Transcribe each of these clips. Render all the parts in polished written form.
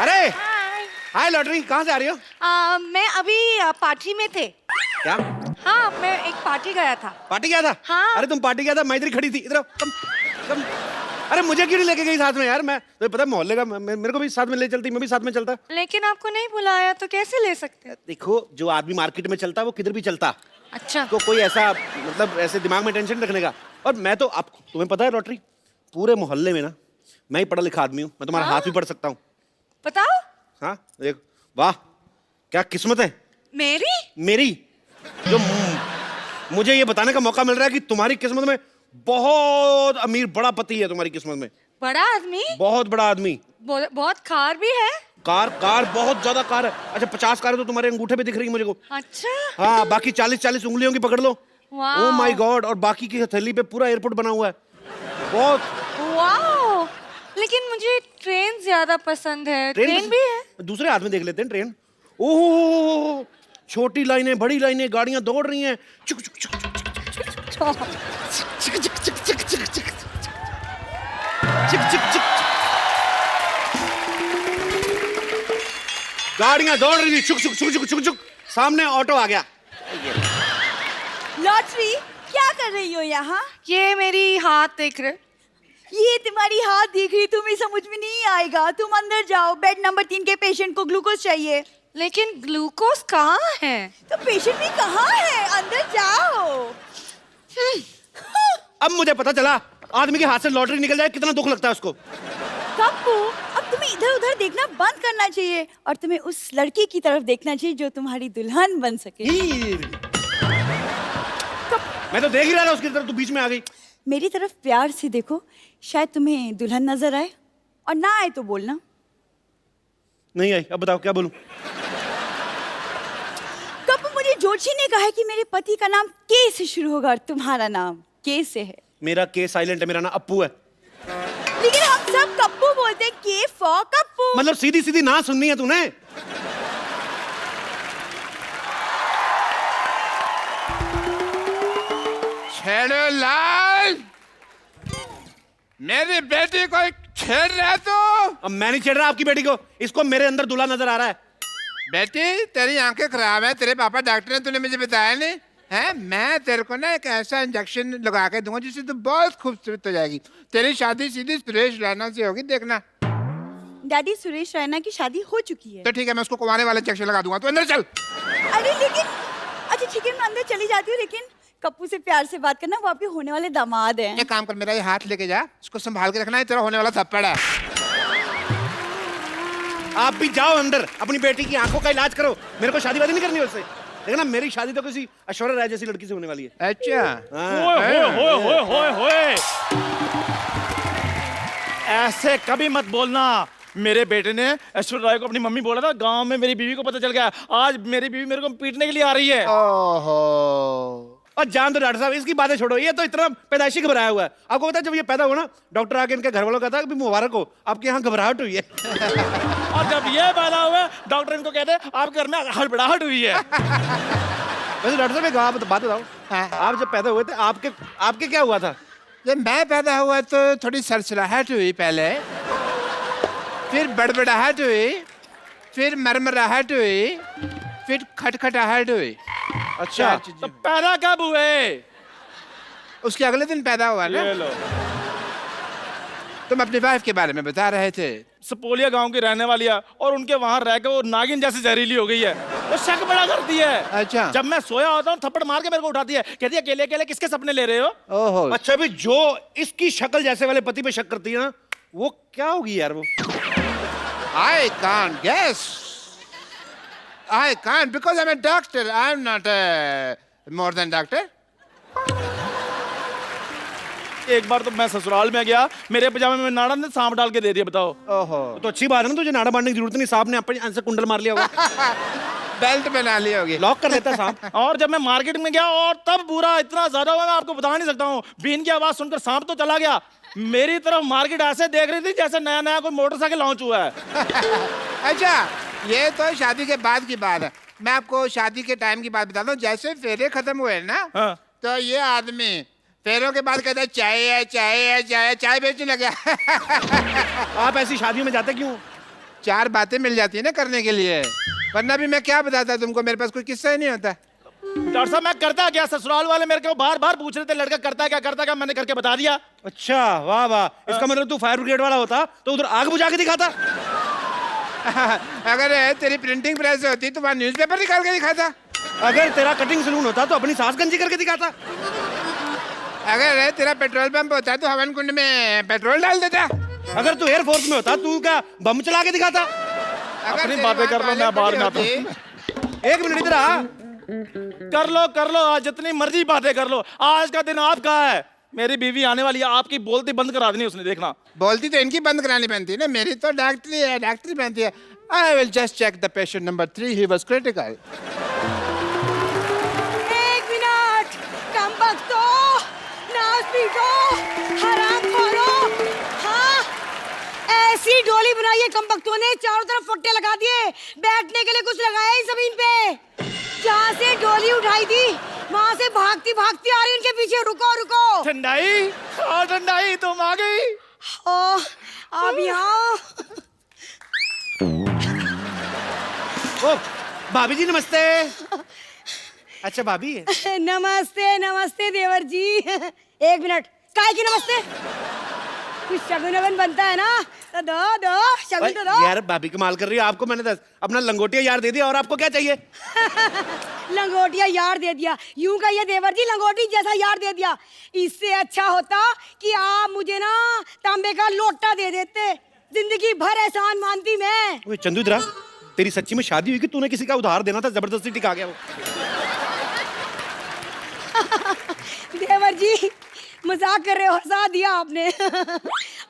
अरे हाय। हाय लॉटरी, कहाँ से आ रही हो? मैं अभी पार्टी में थे। क्या हाँ, मैं एक पार्टी गया था। पार्टी गया था? हाँ। अरे तुम पार्टी गया था, मैं इधर खड़ी थी। इधर आओ, कम। अरे मुझे क्यों नहीं लेके गई साथ में यार? मैं तो पता है मोहल्ले का, मेरे को भी साथ में ले चलती, मैं भी साथ में चलता। लेकिन आपको नहीं बुलाया तो कैसे ले सकते? देखो, जो आदमी मार्केट में चलता है वो किधर भी चलता। अच्छा। तो कोई ऐसा मतलब ऐसे दिमाग में टेंशन रखने का। और मैं तो, आप तुम्हें पता है लॉटरी, पूरे मोहल्ले में ना मैं ही पढ़ा लिखा आदमी हूँ। मैं तुम्हारा हाँ? हाथ भी पढ़ सकता हूँ। बताओ। हाँ देख, वाह क्या किस्मत है मेरी। जो मुझे ये बताने का मौका मिल रहा है कि तुम्हारी किस्मत में बहुत अमीर बड़ा पति है। तुम्हारी किस्मत में बड़ा आदमी, बहुत बड़ा आदमी। बहुत खार भी है। कार बहुत ज्यादा कार है। अच्छा 50 कार है तो तुम्हारे अंगूठे पे दिख रही है मुझे को। अच्छा। हाँ, बाकी 40 उंगलियों की पकड़ लो। वाह। Oh my God. और बाकी की हथेली पे पूरा एयरपोर्ट बना हुआ है। बहुत। वाह, लेकिन मुझे ट्रेन ज्यादा पसंद है। ट्रेन भी है। दूसरे हाथ में देख लेते हैं ट्रेन। ओह, छोटी लाइनें बड़ी लाइनें, गाड़ियां दौड़ रही हैं। चुक चुक चुक चुक गाड़ियां दौड़ रही थी, चुक चुक चुक चुक चुक चुक। सामने ऑटो आ गया। लॉटरी, क्या कर रही हो यहाँ? ये मेरी हाथ देख रहे? ये तुम्हारी हाथ देख रही, तुम्हें समझ में नहीं आएगा। तुम अंदर जाओ, बेड नंबर 3 के पेशेंट को ग्लूकोज चाहिए। लेकिन ग्लूकोज कहाँ है? तो पेशेंट भी कहाँ है? अंदर जाओ। अब मुझे पता चला, आदमी के हाथ से लॉटरी निकल जाए कितना दुख लगता है उसको। कप्पू, अब तुम्हें इधर उधर देखना बंद करना चाहिए और तुम्हें उस लड़की की तरफ देखना चाहिए जो तुम्हारी दुल्हन बन सके। मैं तो देख ही रहा था उसकी तरफ, तू बीच में आ गई। मेरी तरफ प्यार से देखो, शायद तुम्हें दुल्हन नजर आए, और ना आए तो बोलना। नहीं आई, अब बताओ क्या बोलूं? कप्पू, मुझे जोशी ने कहा है कि मेरे पति का नाम के से शुरू होगा और तुम्हारा नाम के से है। मेरा के साइलेंट है, मेरा नाम अप्पू है। लेकिन हम सब कप्पू बोलते हैं, के फॉर कप्पू। मतलब सीधी सीधी ना सुननी है तूने? छेड़ो लाल, मेरी बेटी को छेड़ रहे तो? अब मैं नहीं छेड़ रहा आपकी बेटी को, इसको मेरे अंदर दूल्हा नजर आ रहा है। बेटी तेरी आंखें खराब है, तेरे पापा डॉक्टर ने, तूने मुझे बताया नहीं है? मैं तेरे को ना एक ऐसा इंजेक्शन लगा के दूंगा जिससे तू बहुत खूबसूरत हो जाएगी। तेरी शादी सीधी सुरेश रैना से होगी, देखना। डैडी, सुरेश रैना की शादी हो चुकी है। तो ठीक है, मैं उसको कुंवारे वाला इंजेक्शन लगा दूंगा। तू अंदर चल। अरे लेकिन, अच्छा ठीक है, मैं अंदर चली जाती हूँ, लेकिन कप्पू से प्यार से बात करना, वो आपके होने वाले दामाद हैं। एक काम कर, मेरा ये हाथ लेके जा, इसको संभाल के रखना है, तेरा होने वाला थप्पड़ है। आप भी जाओ अंदर, अपनी बेटी की आंखों का इलाज करो। मेरे को शादी वादी नहीं करनी उससे। देखना, मेरी शादी तो किसी ऐश्वर्या राय जैसी लड़की से होने वाली है। अच्छा। होए। ऐसे कभी मत बोलना। मेरे बेटे ने ऐश्वर्या राय को अपनी मम्मी बोला था, गांव में मेरी बीवी को पता चल गया। आज मेरी बीवी मेरे को पीटने के लिए आ रही है। ओहो। और जान दो डॉक्टर साहब, इसकी बातें छोड़ो, ये तो इतना पैदाइशी घबराया हुआ है। आपको पता है जब ये पैदा हुआ ना, डॉक्टर आके इनके घर वालों को कहता है कि मुबारक हो, आपके यहाँ घबराहट हुई है। और जब ये पैदा हुआ, डॉक्टर इनको कहते हैं आपके घर में हड़बड़ाहट हुई है। वैसे डॉक्टर साहब एक बात बताओ, आप जब पैदा हुए थे आपके क्या हुआ था? जब मैं पैदा हुआ तो थोड़ी सरसराहट हुई पहले, फिर बड़बड़ाहट हुई, फिर मरमराहट हुई, फिर खटखटाहट हुई। अच्छा, तो पैदा कब हुए? उसके अगले दिन पैदा हुआ ना। ये लो। तुम अपनी वाइफ के बारे में बता रहे थे। सपोलिया गांव की रहने वाली है और उनके वहां रह के वो नागिन जैसी जहरीली हो गई है। वो शक बड़ा करती है। अच्छा। जब मैं सोया होता हूँ थप्पड़ मार के मेरे को उठाती है, कहती है अकेले अकेले किसके सपने ले रहे हो? ओहो। अच्छा भी जो इसकी शक्ल जैसे वाले पति पे शक करती है ना, वो क्या होगी यार? वो I can't guess. I can't because I'm a doctor. I'm not more than doctor. एक बार तो मैं ससुराल में गया, मेरे पजामे में नाड़ा ने सांप डाल के दे दिया। बताओ। ओहो। तो अच्छी बात है ना, तुझे नाड़ा बांधने की जरूरत नहीं। सांप ने अपने से कुंडल मार लिया होगा। बेल्ट बना ली होगी। लॉक कर लेता सांप। और जब मैं मार्केट में गया और तब बुरा इतना ज्यादा हुआ, मैं आपको बता नहीं सकता हूँ। बीन की आवाज सुनकर सांप तो चला गया, मेरी तरफ मार्केट ऐसे देख रही थी जैसे नया नया कोई मोटरसाइकिल लॉन्च हुआ है। अच्छा, ये तो शादी के बाद की बात है। मैं आपको शादी के टाइम की बात बताता हूँ। जैसे फेरे खत्म हुए ना, हाँ। तो ये आदमी फेरों के बाद कहता है चाय है, चाय है, चाय, चाय बेचने लगा। आप ऐसी शादियों में जाते क्यों? 4 बातें मिल जाती है ना करने के लिए, वरना भी मैं क्या बताता तुमको, मेरे पास कोई किस्सा ही नहीं होता। डॉक्टर साहब मैं करता क्या, ससुराल वाले मेरे को बार बार पूछ रहे थे लड़का करता क्या, मैंने करके बता दिया। अच्छा वाह वाह, इसका मतलब तू फायर ब्रिगेड वाला होता तो उधर आग बुझा के दिखाता। अगर तेरी प्रिंटिंग प्रेस होती तो वहाँ न्यूज़पेपर निकाल के दिखाता। अगर तेरा कटिंग सलून होता तो अपनी सास गंजी करके दिखाता। अगर तेरा पेट्रोल पंप होता तो हवन कुंड में पेट्रोल डाल देता। अगर तू एयरफोर्स में होता तू क्या बम चला के दिखाता। अपनी बातें कर लो, मैं बाहर में आता हूँ। 1 मिनट इधर आ। कर लो आज जितनी मर्जी बातें कर लो, आज का दिन आपका है। मेरी बीवी आने वाली है, आपकी बोलती बंद करा देनी उसने, देखना। बोलती तो इनकी बंद करानी बनती है ना, मेरी तो डॉक्टरी है, डॉक्टरी बनती है। I will just check the patient number 3, he was critical. 1 minute, कम बख्तो, नाच पीटो, हराम खोरो। हाँ, ऐसी डोली बनाई है कम बख्तों ने, चारों तरफ फट्टे लगा दिए, बैठने के लिए कुछ लगाया ही जमीन पे। जहाँ से डोली उठाई थी वहाँ से भागती भागती आ रही उनके पीछे। रुको रुको। ठंडाई, हाँ ठंडाई तुम आ गई। ओ, अब यहाँ। ओ भाभी जी नमस्ते। अच्छा भाभी है। नमस्ते नमस्ते देवर जी। 1 मिनट, काहे की नमस्ते? कुछ शगुन वगन बनता है ना, तो दो शगुन तो दो। यार भाभी कमाल कर रही है, आपको मैंने अपना लंगोटिया यार दे दिया और आपको क्या चाहिए? लंगोटिया यार दे दिया, यूं कहिए देवर जी, लंगोटी जैसा यार दे दिया। इससे अच्छा होता कि आप मुझे ना तांबे का लोटा दे देते, जिंदगी भर एहसान मानती मैं। ओए चंदू इधर आ, तेरी सच्ची में शादी हुई कि तूने किसी का उधार देना था, जबरदस्ती टिका गया वो? देवर जी मजाक कर रहे हो, हंसा दिया आपने।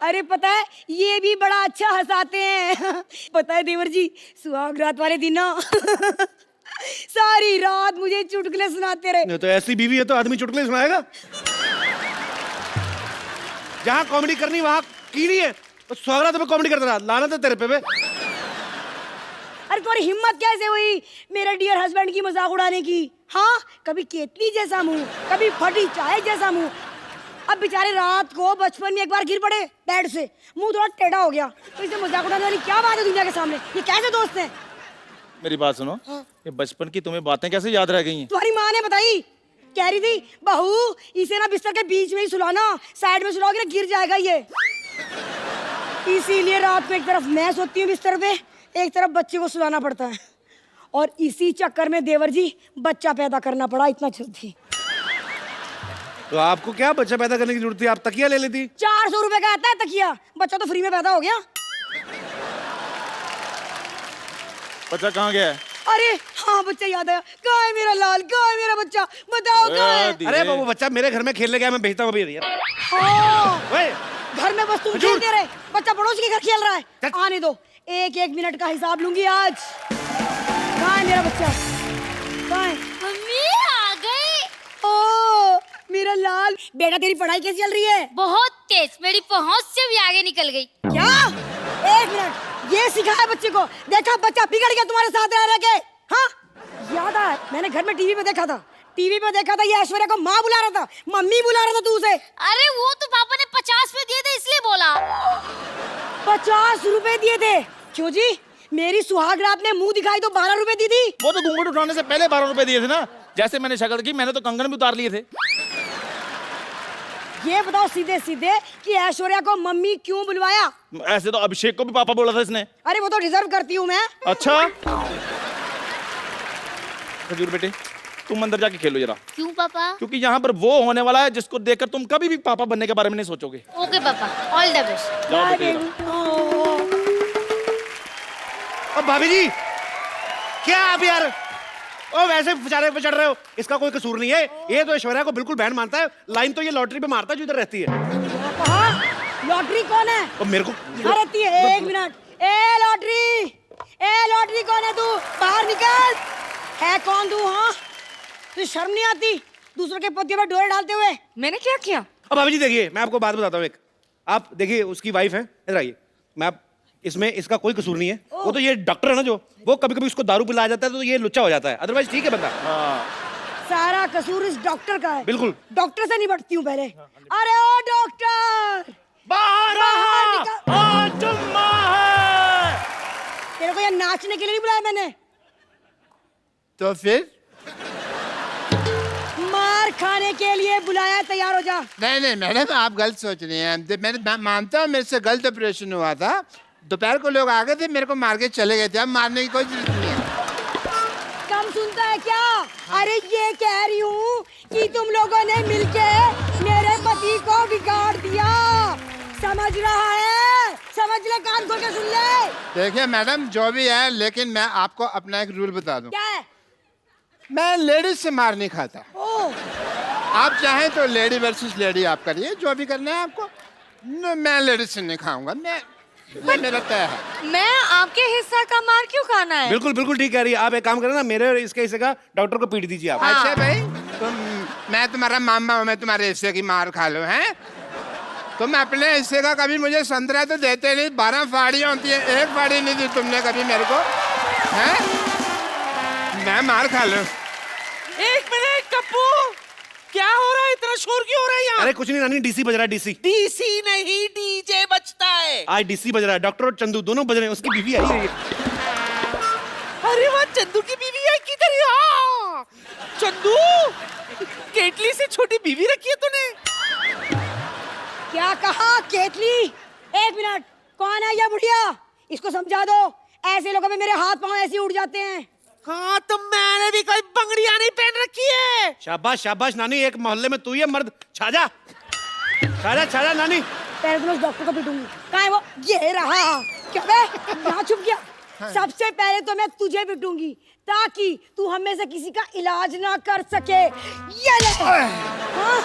अरे पता है ये भी बड़ा अच्छा हंसाते हैं। पता है देवर जी, सुहाग रात वाले दिन ना सारी रात मुझे चुटकुले सुनाते रहे। तो ऐसी बीवी है तो आदमी चुटकुले सुनाएगा। जहाँ कॉमेडी करनी वहाँ की नहीं है, तो स्वागत में कॉमेडी करता रहा, लानत है तेरे पे बे। अरे तुम्हारी हिम्मत कैसे हुई मेरे डियर हस्बैंड की मजाक उड़ाने की? हाँ, कभी केतली जैसा मुंह, कभी फटी चाय जैसा मुंह। अब बेचारे रात को बचपन में एक बार गिर पड़े बेड से, मुंह थोड़ा टेढ़ा हो गया, तो इसे मजाक उड़ाने वाली क्या बात है दुनिया के सामने? ये कैसे दोस्त हैं? मेरी बात सुनो। हाँ? ये बचपन की तुम्हें बातें कैसे याद रह गई हैं? तुम्हारी माँ ने बताई, कह रही थी बहू इसे ना बिस्तर के बीच में ही सुलाना, साइड में सुलाओगे ना गिर जाएगा ये। इसीलिए रात में एक तरफ मैं सोती हूँ बिस्तर पे, एक तरफ बच्चे को सुलाना पड़ता है, और इसी चक्कर में देवर जी बच्चा पैदा करना पड़ा, इतना जल्दी। तो आपको क्या बच्चा पैदा करने की जरूरत थी, आप तकिया ले लेती। 400 रुपए का आता है तकिया, बच्चा तो फ्री में पैदा हो गया। बच्चा कहाँ गया है? अरे हाँ बच्चा याद आया, कहाँ है मेरा लाल, कहाँ है मेरा बच्चा, बताओ कहाँ है? अरे वो बच्चा मेरे घर में खेलने गया, मैं भेजता हूँ अभी। हाँ, घर में बस तुम खेलते रहे, बच्चा पड़ोसी के घर खेल रहा है। आने दो, 1-1 मिनट का हिसाब लूंगी आज। कहाँ है मेरा बच्चा, कहाँ है? मम्मी आ गई। ओ मेरा लाल बेटा, तेरी पढ़ाई कैसी चल रही है? बहुत तेज, मेरी पहुंच से भी आगे निकल गई। क्या? 1 मिनट, ये सिखाया बच्चे को? देखा बच्चा बिगड़ गया तुम्हारे साथ रह के। हाँ याद आया, मैंने घर में टीवी पे देखा था, ये ऐश्वर्या को माँ बुला रहा था, मम्मी बुला रहा था तू उसे। अरे वो तो पापा ने 50 में दिए थे इसलिए बोला। 50 रुपए दिए थे? क्यों जी, मेरी सुहाग रात ने मुंह दिखाई तो 12 रुपए दी थी। वो तो घूंघट उठाने से पहले 12 रुपए दिए थे ना। जैसे मैंने शक्ल की, मैंने तो कंगन भी उतार लिए थे। ये बताओ सीधे सीधे कि ऐश्वर्या को मम्मी क्यों बुलवाया? ऐसे तो अभिषेक को भी पापा बोला था इसने। अरे वो तो डिजर्व करती हूँ मैं। अच्छा खजूर बेटे, तुम अंदर जाके खेलो जरा। क्यों पापा? क्योंकि यहाँ पर वो होने वाला है जिसको देखकर तुम कभी भी पापा बनने के बारे में नहीं सोचोगे। ओके पापा, ऑल द बेस्ट। जाओ बेटे जरा। अब भाभी जी क्या आप यार, ओ वैसे बेचारे पे चढ़ रहे हो, इसका कोई कसूर नहीं है। ये तो ऐश्वर्या को बिल्कुल बहन मानता है, लाइन तो ये लॉटरी पे मारता है जो इधर रहती है। लॉटरी कौन है? और मेरे को रहती है। 1 मिनट, ए लॉटरी कौन है? तू बाहर निकल। है कौन तू? हाँ तुझे शर्म नहीं आती दूसरों के पतियों पर डोरे डालते हुए? मैंने क्या किया? अब भाभी जी देखिए, मैं आपको बात बताता हूँ एक। आप देखिए उसकी वाइफ है, इधर आइए। मैं इसमें इसका कोई कसूर नहीं है। वो तो ये डॉक्टर है ना, जो वो कभी कभी उसको दारू पिलाया जाता है तो ये लुच्चा हो जाता है, अदरवाइज ठीक है बंदा। सारा कसूर इस डॉक्टर का है। बिल्कुल। डॉक्टर से निपटती हूँ पहले। अरे ओ डॉक्टर, बाहर बाहर निकल। आज जुम्मा है। तेरे को यहाँ नाचने के लिए नहीं बुलाया मैंने, तो फिर मार खाने के लिए बुलाया। तैयार हो जा। नहीं मैडम, आप गलत सोच रही हैं। मैं मानता हूँ मेरे से गलत ऑपरेशन हुआ था। दोपहर को लोग आ गए थे, मेरे को मार के चले गए थे। अब मारने की कोई जरूरत नहीं है। कम सुनता है क्या? अरे ये कह रही हूँ कि तुम लोगों ने मिलके मेरे पति को बिगाड़ दिया। समझ रहा है? समझ ले, कान खोल के सुन ले। देखिए मैडम, जो भी है, लेकिन मैं आपको अपना एक रूल बता दूं। क्या है? मैं लेडीज से मार नहीं खाता। ओ, आप चाहें तो लेडी वर्सेस लेडी आप करिए, जो भी करना है आपको। मैं लेडीज से नहीं खाऊंगा। ये मेरा तय है। मैं आपके हिस्सा का मार क्यों खाना है? बिल्कुल बिल्कुल ठीक कह रही है आप। एक काम करें ना, मेरे और इसके हिस्से का डॉक्टर को पीट दीजिए आप। अच्छा भाई, मैं तुम्हारा मामा हूं, मैं तुम्हारे हिस्से की मार खा लो हैं? तुम अपने हिस्से का कभी मुझे संतरा तो देते नहीं। 12 फाड़ियां होती है, एक फाड़ी नहीं दी तुमने कभी मेरे को, हैं? मैं मार खा लूं। एक मिनट कप्पू, क्या हो रहा है? इतना शोर क्यों हो रहा है यहाँ? अरे कुछ नहीं नानी, डीसी बज रहा है, डीसी। डीसी नहीं, डीजे बजता है। आज डीसी बज रहा है। डॉक्टर और चंदू दोनों बज रहे हैं। उसकी बीवी आई है। अरे वाह, चंदू की बीवी है किधर? यहाँ चंदू, केटली से छोटी बीवी रखी है तूने? क्या कहा? केतली? एक मिनट, कौन है ये बुढ़िया? इसको समझा दो। ऐसे लोगों में मेरे हाथ पांव ऐसे उड़ जाते हैं। हाँ, तो मैंने भी कोई बंगड़ियां नहीं पहन रखी है। शाबाश शाबाश नानी, एक मोहल्ले में तू ही है मर्द। छाजा छाजा छाजा नानी। पहले तो मैं उस डॉक्टर को पीटूंगी। कहाँ है वो? ये रहा। क्या बे? यहाँ छुप गया। सबसे पहले तो मैं तुझे पीटूंगी ताकि तू हमें से किसी का इलाज ना कर सके। ये ले। हाँ?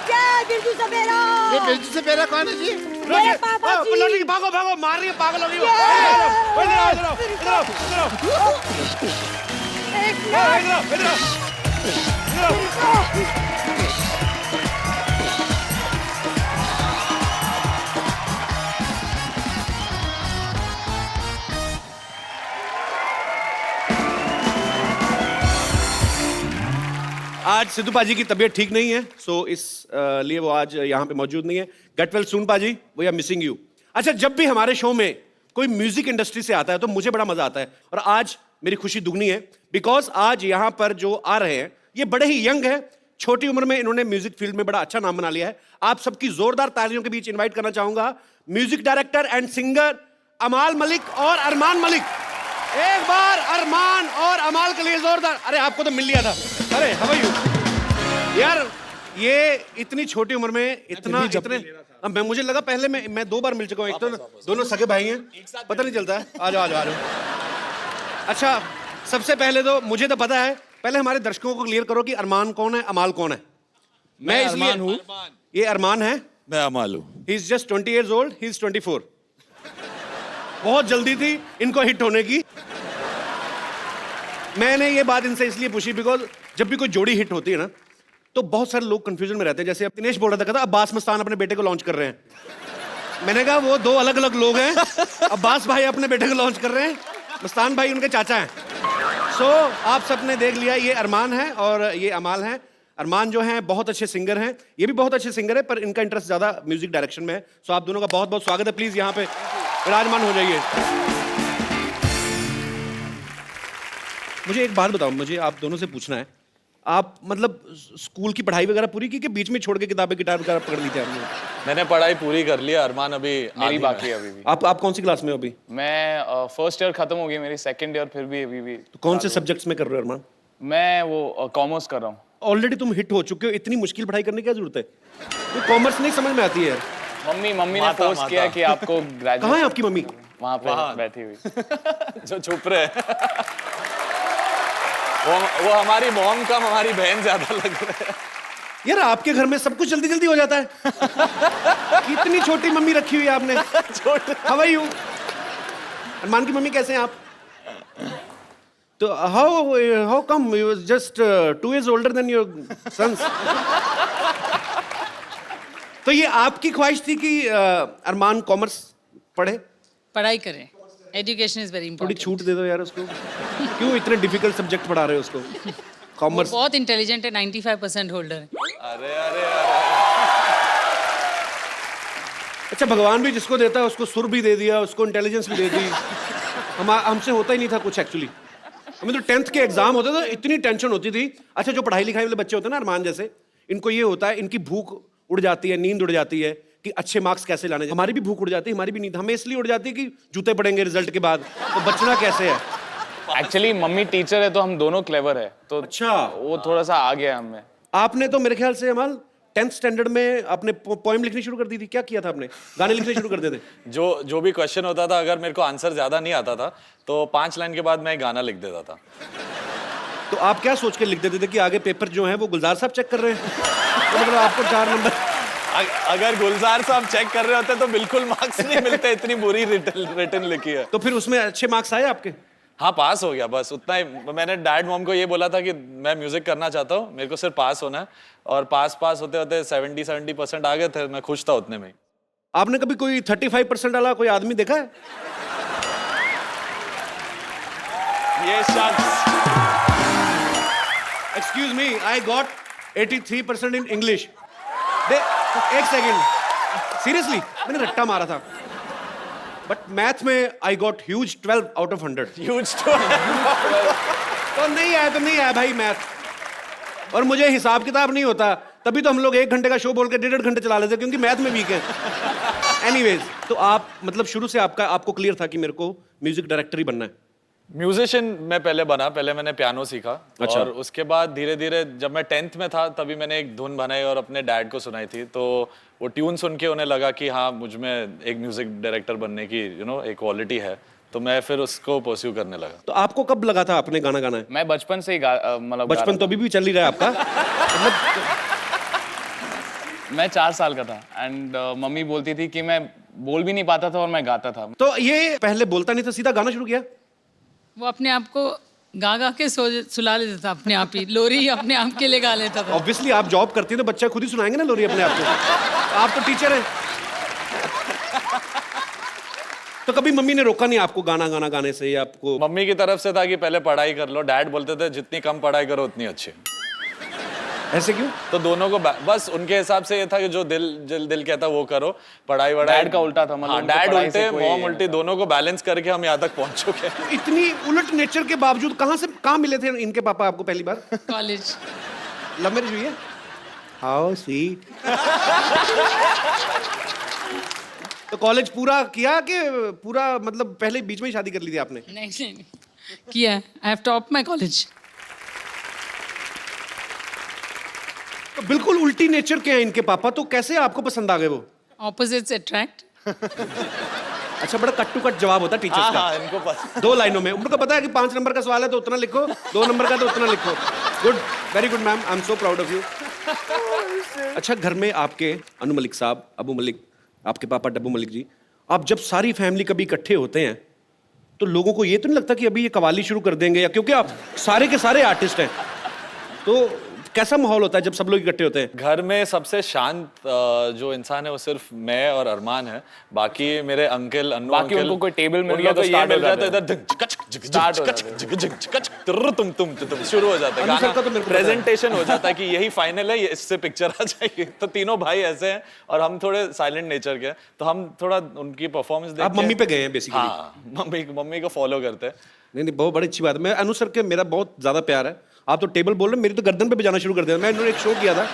क्या बिरजू सपेरा? ये बिरजू सपेरा कौन है जी? मेरे पापा जी। पलौटी, भागो भागो, मार रही है, पागल हो रही है। इधर आओ, इधर आओ, इधर आओ, इधर आओ, एक इधर आओ, मिनट। इधर आओ, इधर आओ। आज सिद्धू पाजी की तबीयत ठीक नहीं है, सो इस लिए वो आज यहाँ पे मौजूद नहीं है। गेट वेल सून पाजी, वी आर मिसिंग यू। अच्छा, जब भी हमारे शो में कोई म्यूजिक इंडस्ट्री से आता है तो मुझे बड़ा मजा आता है, और आज मेरी खुशी दुगनी है बिकॉज आज यहाँ पर जो आ रहे हैं ये बड़े ही यंग है। छोटी उम्र में इन्होंने म्यूजिक फील्ड में बड़ा अच्छा नाम बना लिया है। आप सबकी जोरदार तालियों के बीच इन्वाइट करना चाहूंगा म्यूजिक डायरेक्टर एंड सिंगर अमाल मलिक और अरमान मलिक। एक बार अरमान और अमाल के लिए जोरदार। अरे आपको तो मिल लिया था। अरे हाउ आर यू यार? ये इतनी छोटी उम्र में इतना इतने, अब मैं मुझे लगा पहले मैं 2 बार मिल चुका हूँ। एक तो दोनों सगे भाई हैं, पता नहीं चलता है। आ जाओ आ जाओ आ जाओ। अच्छा, सबसे पहले तो मुझे तो पता है, पहले हमारे दर्शकों को क्लियर करो कि अरमान कौन है, अमाल कौन है। मैं इसलिए अरमान हूँ। ये अरमान है, मैं अमाल हूँ। He is just 20 years old, he is 24। बहुत जल्दी थी इनको हिट होने की। मैंने ये बात इनसे इसलिए पूछी बिकॉज जब भी कोई जोड़ी हिट होती है ना तो बहुत सारे लोग कंफ्यूजन में रहते हैं। जैसे अब दिनेश बोल रहा था, कहता अब्बास मस्तान अपने बेटे को लॉन्च कर रहे हैं। मैंने कहा वो 2 अलग अलग लोग हैं। अब्बास भाई अपने बेटे को लॉन्च कर रहे हैं, मस्तान भाई उनके चाचा हैं। सो आप सबने देख लिया, ये अरमान है और ये अमाल है। अरमान जो हैं बहुत अच्छे सिंगर हैं, ये भी बहुत अच्छे सिंगर है, पर इनका इंटरेस्ट ज्यादा म्यूजिक डायरेक्शन में है। सो आप दोनों का बहुत बहुत स्वागत है। प्लीज यहाँ पे विराजमान हो जाइए। मुझे एक बात बताओ, मुझे आप दोनों से पूछना है, आप मतलब स्कूल की पढ़ाई वगैरह पूरी की कि बीच में छोड़ के किताबें गिटार वगैरह पकड़ ली थी आपने? मैंने पढ़ाई पूरी कर लिया। अरमान अभी मेरी बाकी है अभी भी। आप कौन सी क्लास में हो अभी? मैं फर्स्ट ईयर खत्म हो गई मेरी, सेकंड ईयर फिर भी अभी भी। तो कौन से सब्जेक्ट्स में कर रहे हो अरमान? मैं वो कॉमर्स कर रहा हूँ। ऑलरेडी तुम हिट हो चुके हो, इतनी मुश्किल पढ़ाई करने की क्या जरूरत है? तो कॉमर्स नहीं समझ में आती है। मम्मी ने फोर्स किया कि आपको ग्रेजुएट। कहाँ है आपकी मम्मी? वहाँ पे बैठी हुई। जो छुप रहे हैं। वो हमारी मॉम कम हमारी बहन ज्यादा लग रहे हैं। यार आपके घर में सब कुछ जल्दी जल्दी हो जाता है। कितनी छोटी मम्मी रखी हुई है आपने। How are you? अरमान की मम्मी कैसे हैं आप? तो how come you just 2 years older than your sons? तो ये आपकी ख्वाहिश थी कि अरमान कॉमर्स पढ़े? पढ़ाई करें, एजुकेशन इज वेरी थोड़ी इंपॉर्टेंट। छूट दे दो यार उसको। क्यों इतने डिफिकल्ट सब्जेक्ट पढ़ा रहे हो उसको? कॉमर्स बहुत इंटेलिजेंट है, 95% होल्डर है। अरे अरे अच्छा, भगवान भी जिसको देता है उसको सुर भी दे दिया, उसको इंटेलिजेंस भी दे दी। हमसे होता ही नहीं था कुछ एक्चुअली। हमें तो 10th के एग्जाम होते थे, इतनी टेंशन होती थी। अच्छा, जो पढ़ाई लिखाई वाले बच्चे होते हैं ना अरमान जैसे, इनको ये होता है, इनकी भूख उड़ जाती है, नींद उड़ जाती है कि अच्छे मार्क्स कैसे लाने। हमारी भी भूख उड़ जाती है, हमारी भी नींद हमें इसलिए उड़ जाती है कि जूते पड़ेंगे रिजल्ट के बाद, तो बचना कैसे है। एक्चुअली मम्मी टीचर है तो हम दोनों क्लेवर है, तो अच्छा, वो थोड़ा सा आ गया हमें। आपने तो मेरे ख्याल से अमल 10th स्टैंडर्ड में आपने पोएम लिखनी शुरू कर दी थी। क्या किया था आपने? गाने लिखने शुरू कर देते? जो भी क्वेश्चन होता था, अगर मेरे को आंसर ज्यादा नहीं आता था तो 5 लाइन के बाद मैं एक गाना लिख देता था। तो आप क्या सोच के लिख देते थे कि आगे पेपर जो है वो गुलजार साहब चेक कर रहे हैं? तो मतलब आपको 4 नंबर। अगर गुलजार साहब चेक कर रहे होते तो बिल्कुल मार्क्स नहीं मिलते, इतनी बुरी रिटर्न लिखी है। तो फिर उसमें अच्छे मार्क्स आए आपके? हाँ, पास हो गया, बस उतना ही। मैंने डैड मॉम को ये बोला था कि मैं म्यूजिक करना चाहता हूँ, मेरे को सिर्फ पास होना है, और पास होते होते 70% आ गए थे। मैं खुश था उतने में। आपने कभी कोई 35% वाला कोई आदमी देखा है? ये शख्स, excuse me, I got 83% in English. एक सेकेंड, सीरियसली मैंने रट्टा मारा था, बट मैथ में I got huge 12 out of 100। Huge तो नहीं आया भाई मैथ। और मुझे हिसाब किताब नहीं होता, तभी तो हम लोग 1 घंटे का शो बोल के 1.5 घंटे चला लेते, क्योंकि मैथ में वीक है। एनीवेज, तो आप मतलब शुरू से आपको क्लियर था कि मेरे को म्यूजिक डायरेक्टर ही बनना है? म्यूजिशियन मैं पहले बना, पहले मैंने पियानो सीखा। अच्छा। और उसके बाद धीरे धीरे जब मैं 10th में था तभी मैंने एक धुन बनाई और अपने डैड को सुनाई थी, तो वो ट्यून सुन के उन्हें लगा कि हाँ, मुझ में एक म्यूजिक डायरेक्टर बनने की एक क्वालिटी है, तो मैं फिर उसको परस्यू करने लगा। तो आपको कब लगा था आपने गाना गाना है? मैं बचपन से ही मतलब बचपन तो अभी भी चल ही रहा है आपका। मतलब मैं 4 साल का था एंड मम्मी बोलती थी कि मैं बोल भी नहीं पाता था और मैं गाता था। तो ये पहले बोलता नहीं था, सीधा गाना शुरू किया? वो अपने आप को गा के सुला लेता था, अपने आप ही लोरी अपने आप के लिए गा लेता था। ऑब्वियसली आप जॉब करती हैं तो बच्चा खुद ही सुनाएंगे ना लोरी अपने आप को। आप तो टीचर हैं। तो कभी मम्मी ने रोका नहीं आपको गाना गाने से? या आपको मम्मी की तरफ से था कि पहले पढ़ाई कर लो, डैड बोलते थे जितनी कम पढ़ाई करो उतनी अच्छी। ऐसे क्यों? तो दोनों को बस उनके हिसाब से ये था कि जो दिल कहता वो करो, पढ़ाई वढ़ाई। डैड का उल्टा था, मतलब डैड उल्टे मॉम उल्टी, दोनों को बैलेंस करके हम यहाँ तक पहुंच चुके हैं। तो इतनी उलट नेचर के बावजूद कहाँ मिले थे इनके पापा आपको पहली बार? कॉलेज। लव मैरिज हुई है? How sweet. तो कॉलेज पूरा किया कि पूरा मतलब पहले बीच में ही शादी कर ली थी आपने? नहीं किया। I have top my college. तो बिल्कुल उल्टी नेचर के हैं इनके पापा, तो कैसे आपको पसंद आ गए वो? Opposites attract. अच्छा, बड़ा कट टू कट जवाब होता है टीचर्स का। इनको पता। 2 लाइनों में उनको पता है कि 5 नंबर का सवाल है तो उतना लिखो, 2 नंबर का तो उतना लिखो। Good, very good ma'am, I am so proud of you. अच्छा, घर में आपके अनु मलिक साहब, अबू मलिक, आपके पापा डब्बू मलिक जी, आप जब सारी फैमिली कभी इकट्ठे होते हैं तो लोगों को ये तो नहीं लगता कि अभी ये कवाली शुरू कर देंगे? या क्योंकि आप सारे के सारे आर्टिस्ट हैं, तो कैसा माहौल होता है जब सब लोग इकट्ठे होते हैं? घर में सबसे शांत जो इंसान है वो सिर्फ मैं और अरमान है। बाकी मेरे अंकल, अन्नू बाकी अंकल, उनको कोई टेबल मिल गया तो ये स्टार्ट मिल हो जाता है, जाता इधर तुम शुरू हो जाता है अनु सर गाना। का तो मेरे को पता है। प्रेजेंटेशन हो जाता है कि यही फाइनल है, इससे पिक्चर आ जाएगी। तो तीनों भाई ऐसे हैं और हम थोड़े साइलेंट नेचर के, तो हम थोड़ा उनकी परफॉर्मेंस देख आप मम्मी पे गए हैं बेसिकली? हाँ, मम्मी को फॉलो करते हैं। नहीं, बहुत बड़ी अच्छी बात है। मैं अनु सर के मेरा बहुत ज्यादा प्यार है। आप तो टेबल बोल रहे हैं, मेरी तो गर्दन पे बजाना शुरू कर दिया। मैं इन्होंने एक शो किया था,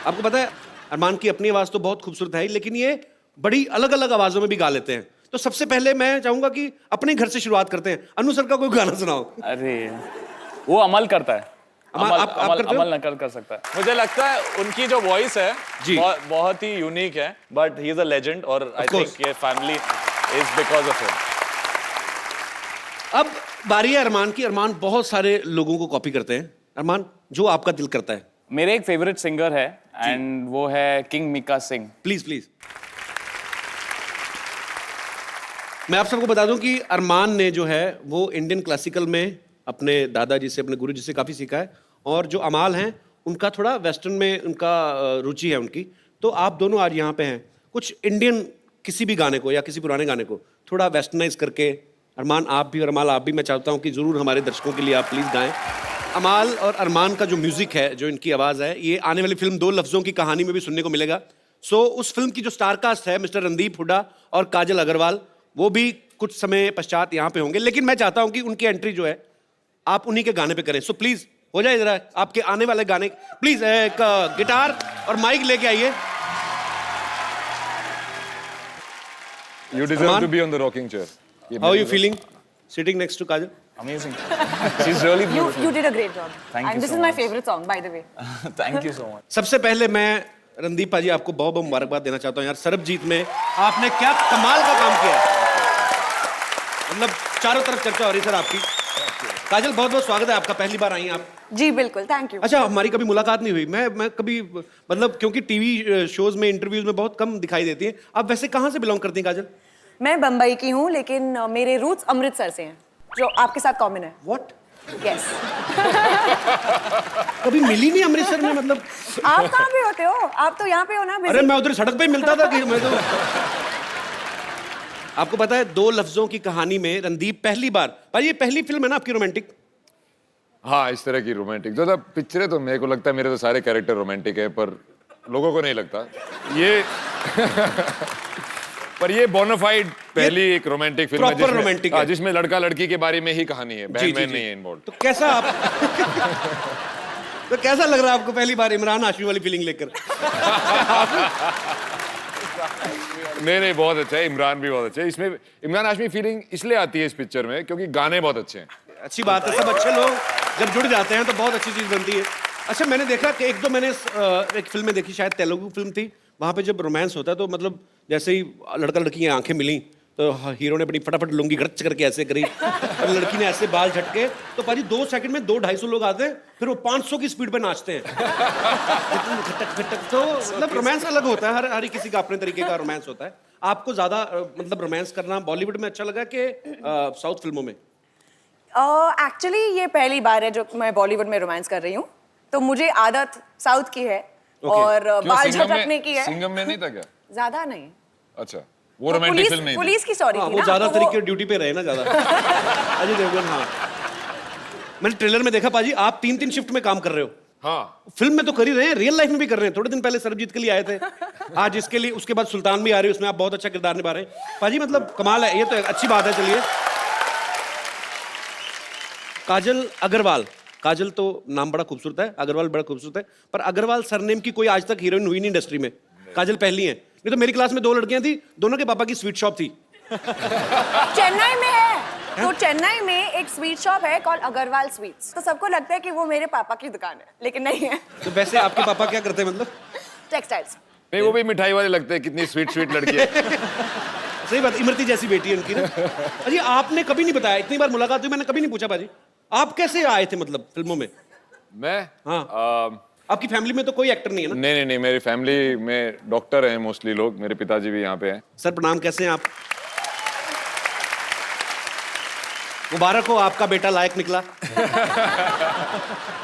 आपको पता है, अरमान की अपनी आवाज तो बहुत खूबसूरत है, लेकिन ये बड़ी अलग अलग आवाजों में भी गा लेते हैं। तो सबसे पहले मैं चाहूंगा कि अपने घर से शुरुआत करते हैं। अनु सर का कोई गाना सुनाओ। अरे वो अमल करता है, आप करते हो? अमल नकल कर सकता है। मुझे लगता है उनकी जो वॉइस है जी। बहुत ही यूनिक है, but he is a legend और आई course. थिंक ये family is because of him. अब बारी है अरमान की। अरमान बहुत सारे लोगों को कॉपी करते हैं। अरमान, जो आपका दिल करता है। मेरे एक फेवरेट सिंगर है एंड वो है king Mika Singh. Please please. मैं आप सबको बता दूं कि अरमान ने जो है वो इंडियन क्लासिकल में अपने दादाजी से, अपने गुरुजी से काफ़ी सीखा है, और जो अमाल हैं उनका थोड़ा वेस्टर्न में उनका रुचि है उनकी। तो आप दोनों आज यहाँ पे हैं, कुछ इंडियन किसी भी गाने को या किसी पुराने गाने को थोड़ा वेस्टर्नाइज करके, अरमान आप भी और अमाल आप भी, मैं चाहता हूँ कि ज़रूर हमारे दर्शकों के लिए आप प्लीज़ गाएं। अमाल और अरमान का जो म्यूज़िक है, जो इनकी आवाज़ है, ये आने वाली फिल्म 2 लफ्ज़ों की कहानी में भी सुनने को मिलेगा। सो उस फिल्म की जो स्टार कास्ट है, मिस्टर रणदीप हुड्डा और काजल अग्रवाल, वो भी कुछ समय पश्चात यहाँ पे होंगे, लेकिन मैं चाहता हूँ कि उनकी एंट्री जो है आप उन्हीं के गाने पे करें। सो प्लीज हो जाए जरा आपके आने वाले गाने। प्लीज एक गिटार और माइक लेके आइए। You deserve to be on the rocking chair. How are you feeling sitting next to Kajal? Amazing. She's really beautiful. You did a great job. Thank you And this so is my much. favorite song, by the way. Thank you so much. सबसे पहले मैं रणदीप पाजी आपको बहुत बहुत मुबारकबाद देना चाहता हूँ यार। सरबजीत में आपने क्या कमाल का काम किया है, मतलब चारों तरफ चर्चा हो रही है सर आपकी। काजल बहुत बहुत स्वागत है आपका, पहली बार आई हैं आप। जी बिल्कुल, थैंक यू। अच्छा, हमारी कभी मुलाकात नहीं हुई। मैं कभी मतलब क्योंकि टीवी शोज में इंटरव्यूज में बहुत कम दिखाई देती हैं। आप वैसे कहाँ से बिलोंग करती हैं काजल? मैं बम्बई की हूँ, लेकिन मेरे रूट्स अमृतसर से हैं, जो आपके साथ कॉमन है। व्हाट? यस। कभी मिली नहीं अमृतसर में मतलब? आप कहाँ पे होते हो? आप तो यहाँ पे हो ना? अरे मैं उधर सड़क पे ही मिलता था कि मैं तो। आपको पता है 2 लफ्जों की कहानी में रणदीप पहली बार, भाई ये पहली फिल्म है ना आपकी रोमांटिक? हाँ, इस तरह की रोमांटिक जो पिक्चरें तो मेरे को लगता है मेरे तो सारे कैरेक्टर रोमांटिक है, पर लोगों को नहीं लगता ये। पर ये बोनाफाइड पहली एक रोमांटिक फिल्म है प्रॉपर रोमांटिक है, जिसमें लड़का लड़की के बारे में ही कहानी है, बहन बहन नहीं है इन्वॉल्व। तो कैसा आप तो कैसा लग रहा है आपको पहली बार इमरान हाशमी वाली फीलिंग लेकर? नहीं, बहुत अच्छा है। इमरान भी बहुत अच्छा है। इसमें इमरान हाशमी फीलिंग इसलिए आती है इस पिक्चर में क्योंकि गाने बहुत अच्छे हैं। अच्छी बात है, सब अच्छे लोग जब जुड़ जाते हैं तो बहुत अच्छी चीज बनती है। अच्छा, मैंने देखा कि एक दो मैंने एक फिल्म में देखी, शायद तेलुगु फिल्म थी, वहां पे जब रोमांस होता है तो मतलब जैसे ही लड़का लड़की की आंखें मिली तो हीरो ने अपनी फटाफट लुंगी गड़च करके ऐसे करी और लड़की ने ऐसे बाल झटके, तो पाजी 2 सेकंड में 200-250 लोग आते हैं, फिर वो 500 की स्पीड पे नाचते हैं। खटक खटक। तो मतलब रोमांस अलग होता है, हर किसी का अपने तरीके का रोमांस होता है। आपको ज्यादा मतलब रोमांस करना बॉलीवुड में अच्छा लगा कि साउथ फिल्मों में? एक्चुअली ये पहली बार है जो मैं बॉलीवुड में रोमांस कर रही हूँ, तो मुझे आदत साउथ की है और बाल झटकने की है। सिंघम में नहीं था क्या? ज्यादा नहीं। अच्छा, वो रोमांटिक फिल्म नहीं थी। पुलिस की स्टोरी थी ना। वो ज्यादा तरीके ड्यूटी पे रहे ना ज्यादा। अजय देवगन। हाँ, मैंने ट्रेलर में देखा पाजी आप 3-3 शिफ्ट में काम कर रहे हो। हाँ, फिल्म में तो कर ही रहे हैं, रियल लाइफ में भी कर रहे हैं। थोड़े दिन पहले सरबजीत के लिए आए थे, आज इसके लिए, उसके बाद सुल्तान भी आ रही है, उसमें आप बहुत अच्छा किरदार निभा रहे हैं पाजी। मतलब कमाल है, ये तो अच्छी बात है। चलिए, काजल अग्रवाल। काजल तो नाम बड़ा खूबसूरत है, अग्रवाल बड़ा खूबसूरत है, पर अग्रवाल सरनेम की कोई आज तक हीरोइन हुई नहीं इंडस्ट्री में। काजल पहली है। नहीं तो मेरी क्लास में 2 लड़कियां थी, दोनों के पापा की स्वीट शॉप थी। चेन्नई में है, तो चेन्नई में एक स्वीट शॉप है कॉल्ड अग्रवाल स्वीट्स, तो सबको लगता है कि वो मेरे पापा की दुकान है, लेकिन नहीं है। तो वैसे आपके पापा क्या करते हैं मतलब? टेक्सटाइल्स। नहीं, वो भी मिठाई वाले लगते हैं। कितनी स्वीट लड़की है। सही बात, इमरती जैसी बेटी है उनकी ना। अजी आपने कभी नहीं बताया, इतनी बार मुलाकात हुई मैंने कभी नहीं पूछा पाजी आप कैसे आए थे मतलब फिल्मों में? मैं? हाँ, आपकी फैमिली में तो कोई एक्टर नहीं है ना? नहीं, मेरी फैमिली में डॉक्टर हैं मोस्टली लोग। मेरे पिताजी भी यहाँ पे हैं। सर प्रणाम, कैसे हैं आप? मुबारक हो, आपका बेटा लायक निकला।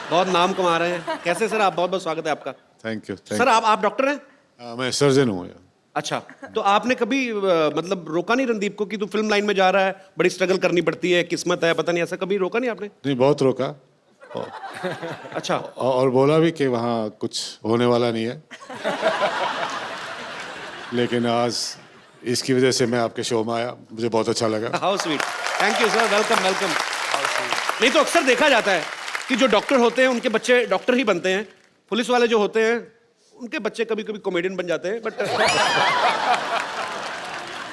बहुत नाम कमा रहे हैं। कैसे सर आप? बहुत बहुत स्वागत है आपका। Thank you. सर आप डॉक्टर हैं? मैं सर्जन हूँ। अच्छा, तो आपने कभी मतलब रोका नहीं रणदीप को कि तू फिल्म लाइन में जा रहा है, बड़ी स्ट्रगल करनी पड़ती है, किस्मत है, पता नहीं, ऐसा कभी रोका नहीं आपने? नहीं, बहुत रोका। अच्छा, और बोला भी कि वहाँ कुछ होने वाला नहीं है। लेकिन आज इसकी वजह से मैं आपके शो में आया, मुझे बहुत अच्छा लगा। How sweet, thank you sir, welcome welcome. नहीं तो अक्सर देखा जाता है कि जो डॉक्टर होते हैं उनके बच्चे डॉक्टर ही बनते हैं, पुलिस वाले जो होते हैं उनके बच्चे कभी कभी कॉमेडियन बन जाते हैं। बट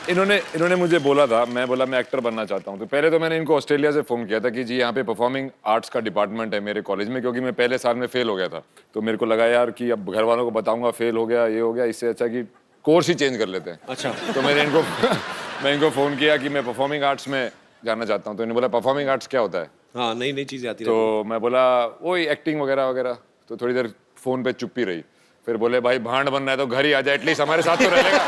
इन्होंने मुझे बोला था, मैं बोला मैं एक्टर बनना चाहता हूँ। तो पहले तो मैंने इनको ऑस्ट्रेलिया से फोन किया था कि जी यहाँ पे परफॉर्मिंग आर्ट्स का डिपार्टमेंट है मेरे कॉलेज में, क्योंकि मैं पहले साल में फेल हो गया था। तो मेरे को लगा यार कि अब घर वालों को बताऊंगा फेल हो गया, ये हो गया, इससे अच्छा कि कोर्स ही चेंज कर लेते हैं। अच्छा, तो मैंने इनको फोन किया कि मैं परफॉर्मिंग आर्ट्स में जाना चाहता हूँ। तो इन्होंने बोला परफॉर्मिंग आर्ट्स क्या होता है? हाँ, नई नई चीजें आती हैं। तो मैं बोला वही एक्टिंग वगैरह वगैरह। तो थोड़ी देर फोन पे चुप्पी रही, फिर बोले भाई भांड बनना है तो घर ही आ जाए, एटलीस्ट हमारे साथ तो रहेगा।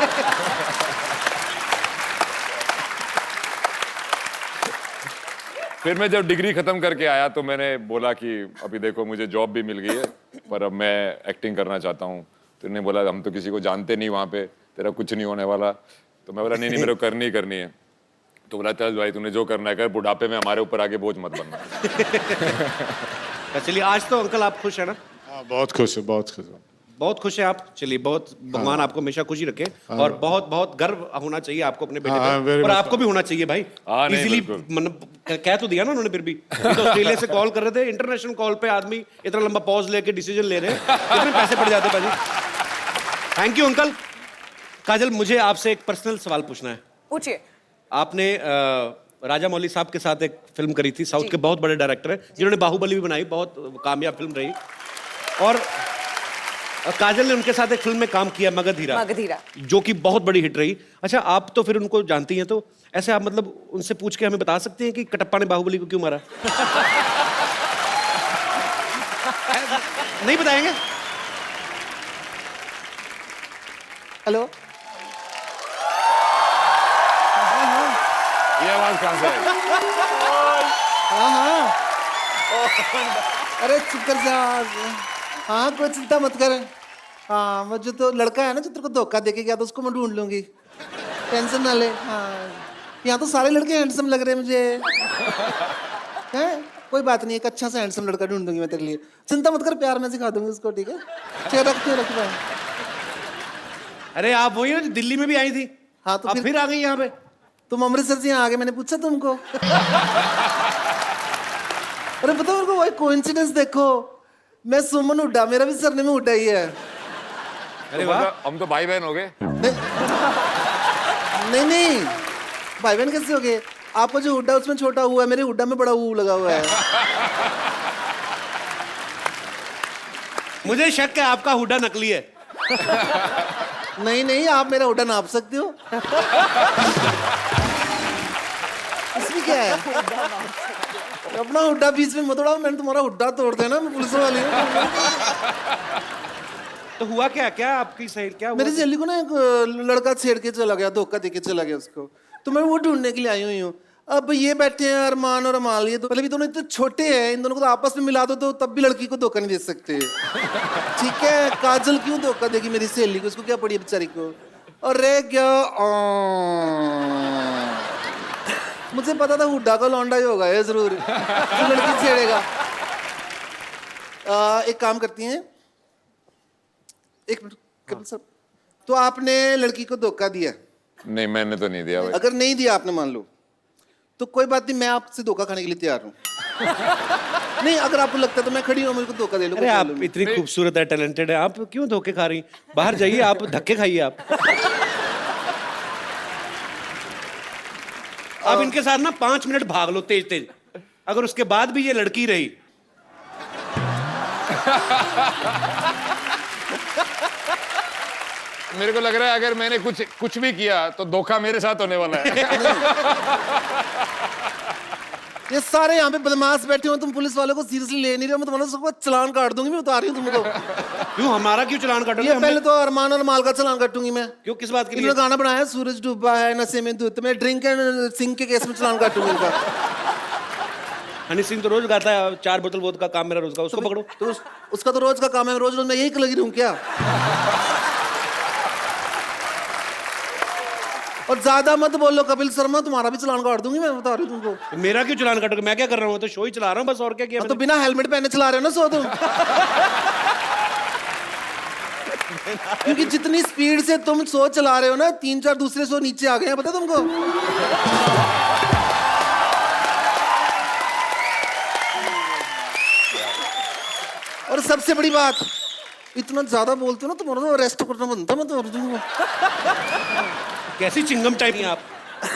फिर मैं जब डिग्री खत्म करके आया तो मैंने बोला कि अभी देखो मुझे जॉब भी मिल गई है, पर अब मैं एक्टिंग करना चाहता हूँ। तो उन्होंने बोला हम तो किसी को जानते नहीं वहाँ पे, तेरा कुछ नहीं होने वाला। तो मैं बोला नहीं मेरे को करनी है। तो बोला चल भाई तूने जो करना है कर, बुढ़ापे में हमारे ऊपर आगे बोझ मत बनना। चलिए, आज तो अंकल आप खुश है ना? हाँ, बहुत खुश हूँ, बहुत खुश हूँ। बहुत खुश है आप। चलिए, बहुत भगवान आपको हमेशा खुशी रखे और बहुत बहुत गर्व होना चाहिए आपको अपने बेटे पे, और आपको भी होना चाहिए भाई। इजीली मतलब कह तो दिया ना उन्होंने, फिर भी तो ऑस्ट्रेलिया से कॉल कर रहे थे, इंटरनेशनल कॉल पे आदमी इतना लंबा पॉज लेके डिसीजन ले रहे हैं, कितने पैसे पड़ जाते भाजी। Thank you uncle. काजल, मुझे आपसे एक पर्सनल सवाल पूछना है। पूछिए। आपने राजा मौली साहब के साथ एक फिल्म करी थी, साउथ के बहुत बड़े डायरेक्टर हैं जिन्होंने बाहुबली भी बनाई, बहुत कामयाब फिल्म रही, और काजल ने उनके साथ एक फिल्म में काम किया, मगधीरा, जो कि बहुत बड़ी हिट रही। अच्छा, आप तो फिर उनको जानती हैं, तो ऐसे आप मतलब उनसे पूछ के हमें बता सकते हैं कि कटप्पा ने बाहुबली को क्यों मारा? नहीं बताएंगे? हेलो, ये आवाज कहाँ से आई? हाँ, अरे चुप कर जा। हाँ, कोई चिंता मत कर। हाँ, वो जो तो लड़का है ना जो तेरे को धोखा देके गया, तो उसको मैं ढूंढ लूंगी, टेंशन ना ले। हाँ, यहाँ तो सारे लड़के हैंडसम लग रहे हैं मुझे। हैं? कोई बात नहीं, एक अच्छा सा हैंडसम लड़का ढूंढ दूंगी मैं तेरे लिए, चिंता मत कर, प्यार में सिखा दूंगी उसको, ठीक है? चेहरा रख पाए। अरे आप वही हो जो दिल्ली में भी आई थी? हाँ, तो फिर आ गई यहाँ पे? तुम अमृतसर से यहाँ आ गए, मैंने पूछा तुमको? अरे पता मेरे को वही कोइंसिडेंस देखो, मैं सुमन हुड्डा, मेरा भी सरनेम हुड्डा ही है। अरे वाह, हम तो भाई बहन हो गए। नहीं, भाई बहन कैसे हो गए? आपका जो हुड्डा उसमें छोटा हुआ है, मेरे हुड्डा में बड़ा ऊ लगा हुआ है। मुझे शक है आपका हुड्डा नकली है। नहीं, आप मेरा हुड्डा नाप सकते हो। इसमें क्या है? अपना हुड्डा बीच में मत उड़ाओ, मैंने तुम्हारा हुड्डा तोड़ देना, मैं पुलिस वाली हूँ। तो हुआ क्या? क्या आपकी सही क्या हुआ? मेरी सहेली को ना एक लड़का छेड़ के चला गया, धोखा देके चला गया उसको, तो मैं वो ढूंढने के लिए आई हुई हूँ। अब ये बैठे हैं अरमान और अमाल, ये तो पहले भी दोनों इतने छोटे हैं, इन दोनों को तो आपस में मिला दो तो तब भी लड़की को धोखा नहीं दे सकते। ठीक है, काजल क्यों धोखा देगी मेरी सहेली को? उसको क्या पड़ी है बेचारी को? अरे क्या, मुझे पता था हुड्डा का लौंडा ही होगा ये जरूर, तो लड़की छेड़ेगा। एक काम करती हैं, एक मिनट कपिल साहब, तो आपने लड़की को धोखा दिया? नहीं, मैंने तो नहीं दिया भाई। अगर नहीं दिया आपने, मान लो, तो कोई बात नहीं, मैं आपसे धोखा खाने के लिए तैयार हूँ। नहीं, अगर आपको लगता है तो मैं खड़ी हूँ, मुझे धोखा दे लो। अरे आप इतनी खूबसूरत है, टैलेंटेड है, आप क्यों धोखे खा रही? बाहर जाइए, आप धक्के खाइए। आप इनके साथ ना 5 मिनट भाग लो तेज, अगर उसके बाद भी ये लड़की रही। मेरे को लग रहा है अगर मैंने कुछ भी किया तो धोखा मेरे साथ होने वाला है। ये सारे यहाँ पे बदमाश बैठे हो, तुम पुलिस वालों को सीरियसली ले नहीं रहे हो, मैं तुम्हारा सबको चलान काट दूंगी, मैं बता रही हूँ तुमको। क्यों? हमारा क्यों चलान काटोगे? पहले तो अरमान और माल का चलान काटूंगी मैं। क्यों? किस बात के लिए? गाना बनाया सूरज डूबा है नशे में दूध, मैं ड्रिंक एंड सिंग के केस में चलान काटूंगी इनका। हनी सिंह तो रोज गाता है 4 बोतल वोद का काम मेरा रोज का, उसको पकड़ो। तो उसका तो रोज का काम है, रोज मैं यही लगी रहूं क्या? और ज्यादा मत बोलो कपिल शर्मा, तुम्हारा भी चलान काट दूंगी मैं, बता रही हूँ तुमको। मेरा क्यों चलान काटोगे? मैं क्या कर रहा हूँ? तो शो ही चला रहा हूँ बस, और क्या किया? तो बिना हेलमेट पहने चला रहे हो ना सो तुम। क्योंकि जितनी स्पीड से तुम सो चला रहे हो ना, 3-4 दूसरे सो नीचे आ गए हैं, पता तुमको? और सबसे बड़ी बात, इतना ज्यादा बोलते हो ना, तुम्हारा तो अरेस्ट करना बनता है। मैं तो कैसी चिंगम टाइप हैं आप,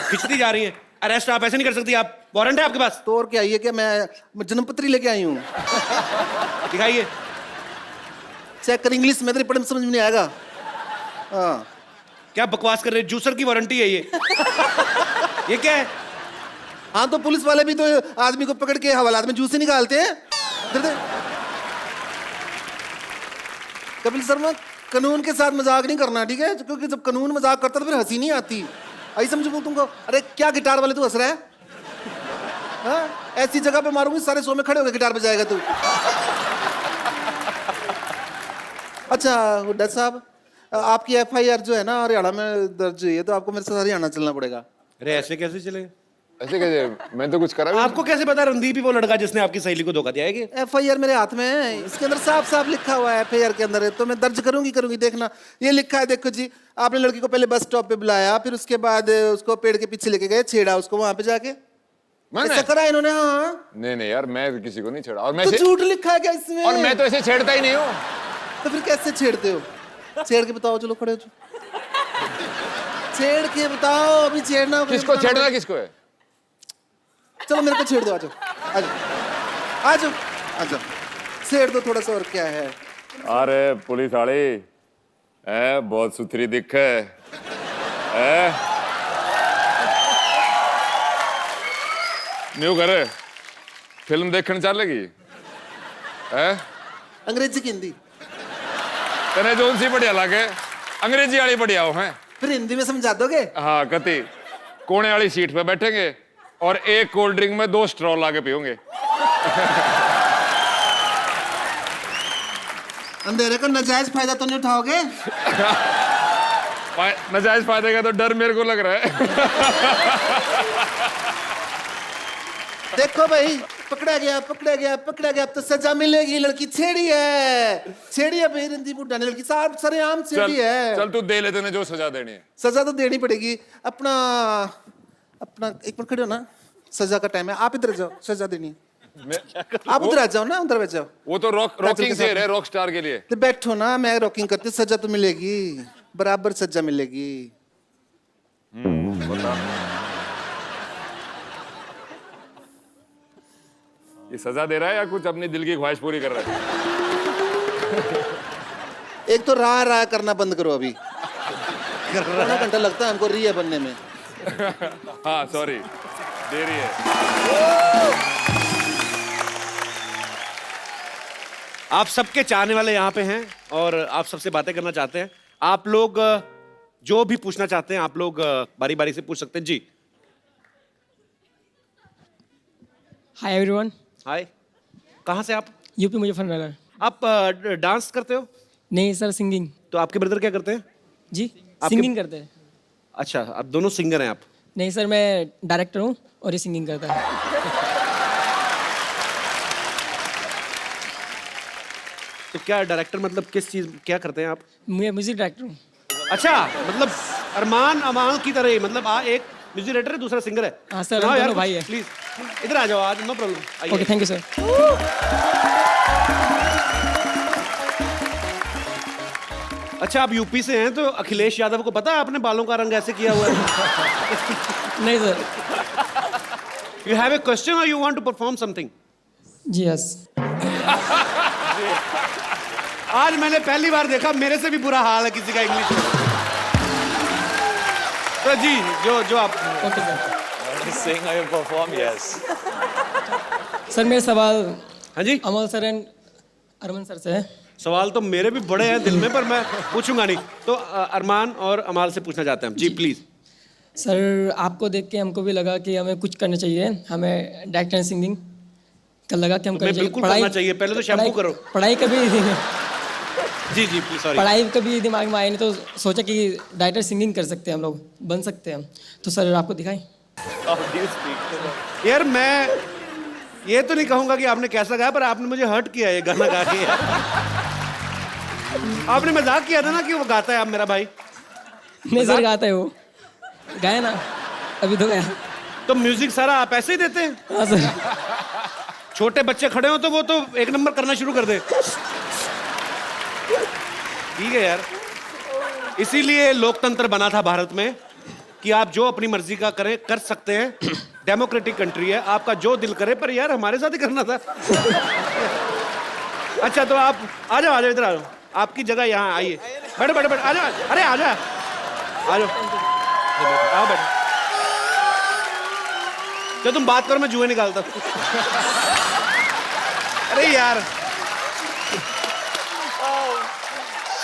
खिंचती जा रही हैं। अरेस्ट आप ऐसे नहीं कर सकती, आप वारंट है आपके पास? तो और क्या, ये क्या मैं जन्मपत्री लेके आई हूँ? दिखाइए। चेक कर, इंग्लिश में तेरे पढ़ने में समझ में नहीं आएगा। हाँ, क्या बकवास कर रहे हैं? जूसर की वारंटी है ये। ये क्या है? हाँ, तो पुलिस वाले भी तो आदमी को पकड़ के हवालात में जूस से निकालते हैं। कपिल शर्मा, कानून के साथ मजाक नहीं करना, ठीक है? क्योंकि जब कानून मजाक करता तो फिर हंसी नहीं आती। आई समझो तुमको? अरे क्या गिटार वाले तू हंस रहा है? हाँ, ऐसी जगह पे मारूंगी सारे शो में खड़े होकर गिटार बजाएगा तू। अच्छा हुड्डा साहब, आपकी FIR जो है ना हरियाणा में दर्ज हुई है, तो आपको मेरे साथ हरियाणा चलना पड़ेगा। अरे ऐसे कैसे चलेगा? ऐसे कैसे? मैं तो कुछ करा भी आपको कैसे पता रणदीप ही वो लड़का जिसने आपकी सहेली को धोखा दिया है कि? FIR मेरे हाथ में है, इसके अंदर साफ साफ लिखा हुआ है, FIR के अंदर है, तो मैं दर्ज करूंगी देखना। ये लिखा है, देखो जी, आपने लड़की को पहले बस स्टॉप पे बुलाया, फिर उसके बाद उसको पेड़ के पीछे लेके गए, छेड़ा उसको वहां पे जाके। ऐसा करा इन्होंने? हाँ। नहीं यार, मैं किसी को नहीं छेड़ा। और मैं तो झूठ लिखा है क्या इसमें? और मैं तो ऐसे छेड़ता ही नहीं हूँ। तो फिर कैसे छेड़ते हो? छेड़ के बताओ, चलो खड़े हो जाओ। छेड़ के बताओ, अभी छेड़ना। किसको छेड़ना किसको है? चलो मेरे को छेड़ दो, आजो आजो आजो, छेड़ दो थोड़ा सा, और क्या है। अरे पुलिस वाली बहुत सुथरी दिख है। न्यू करे फिल्म देखने चलेगी? अंग्रेजी की हिंदी? तने जोन सी बढ़िया लागे? अंग्रेजी वाली बढ़िया हो है? फिर हिंदी में समझा दोगे? हाँ, कति कोने वाली सीट पे बैठेंगे और एक कोल्ड ड्रिंक में 2 स्ट्रॉ लाके पियोगे। अंधेरे का नाजायज फायदा तो नहीं उठाओगे? नाजायज फायदे का तो डर मेरे को लग रहा है। देखो भाई, पकड़ा गया, अब तो सजा मिलेगी। लड़की छेड़ी है भाई, रणदीप हुड्डा ने लड़की साहब सरेआम छेड़ी है। चल तू दे ले, तूने जो सजा देनी है। सजा तो देनी पड़ेगी। अपना एक मिनट खड़े हो ना, सजा का टाइम है। आप इधर जाओ, सजा देनी है। आप उधर आ जाओ ना, उधर बैठ जाओ। वो तो रॉकिंग से है, रॉक स्टार के लिए। तो बैठो ना, मैं रॉकिंग करती, सजा तो मिलेगी, बराबर सजा मिलेगी। ये सजा दे रहा है या कुछ अपनी दिल की ख्वाहिश पूरी कर रहा है? एक तो राह करना बंद करो अभी। आधा घंटा लगता है हमको रिया बनने में। हाँ सॉरी, देरी है। आप सबके चाहने वाले यहाँ पे हैं और आप सबसे बातें करना चाहते हैं। आप लोग जो भी पूछना चाहते हैं आप लोग बारी बारी से पूछ सकते हैं। जी हाय एवरीवन। हाय, कहाँ से आप? यूपी मुजफ्फरनगर। आप डांस करते हो? नहीं सर, सिंगिंग। तो आपके ब्रदर क्या करते हैं? जी सिंगिंग करते हैं। अच्छा, आप दोनों सिंगर हैं आप? नहीं सर, मैं डायरेक्टर हूँ और ये सिंगिंग करता है। तो क्या डायरेक्टर मतलब किस चीज, क्या करते हैं आप? मैं म्यूजिक डायरेक्टर हूँ। अच्छा, मतलब अरमान अमाल की तरह ही, मतलब एक म्यूजिक डायरेक्टर है, दूसरा सिंगर है। हाँ सर, हम दोनों भाई है। प्लीज इधर आ जाओ आज, no problem. Okay, thank you sir. अच्छा, आप यूपी से हैं तो अखिलेश यादव को पता है आपने बालों का रंग ऐसे किया हुआ है? नहीं sir. You have a question और you want to perform something? जी यस। आज मैंने पहली बार देखा, मेरे से भी बुरा हाल है किसी का इंग्लिश में। तो जी जो आप okay sir. Sing or perform, yes. Sir मेरे सवाल हाँ जी अमल सर एंड अरमान सर से है। सवाल तो मेरे भी बड़े हैं दिल में, पर मैं पूछूंगा नहीं। तो अरमान और अमाल से पूछना चाहते हैं हम। जी प्लीज। सर आपको देख के हमको भी लगा कि हमें कुछ करना चाहिए, हमें डायरेक्टर एंड सिंगिंग का लगा कि हम करना चाहिए। बिल्कुल करना चाहिए, पहले तो शैम्पू करो। पढ़ाई कभी जी प्लीज, सॉरी। पढ़ाई कभी दिमाग में आई नहीं, तो सोचा कि डायरेक्टर सिंगिंग कर सकते हैं, हम लोग बन सकते हैं। तो सर आपको दिखाएं। यार मैं ये तो नहीं कहूंगा कि आपने कैसा गाया, पर आपने मुझे हर्ट किया ये गाना गा के। आपने मजाक किया था ना कि वो गाता है, आप मेरा भाई। नहीं सर, गाता है वो, गाया ना अभी तो गाया। तो म्यूजिक सारा आप ऐसे ही देते हैं? हाँ सर। छोटे बच्चे खड़े हो तो वो तो एक नंबर करना शुरू कर दे। ठीक है यार, इसीलिए लोकतंत्र बना था भारत में कि आप जो अपनी मर्जी का करें कर सकते हैं। डेमोक्रेटिक कंट्री है, आपका जो दिल करे, पर यार हमारे साथ ही करना था। अच्छा तो आप आ जाओ इधर आ जाओ, आपकी जगह यहाँ आइए। बैठो आ जाओ। अरे आ जाओ आओ, बैठो। तो तुम बात करो, मैं जुए निकालता हूँ। अरे यार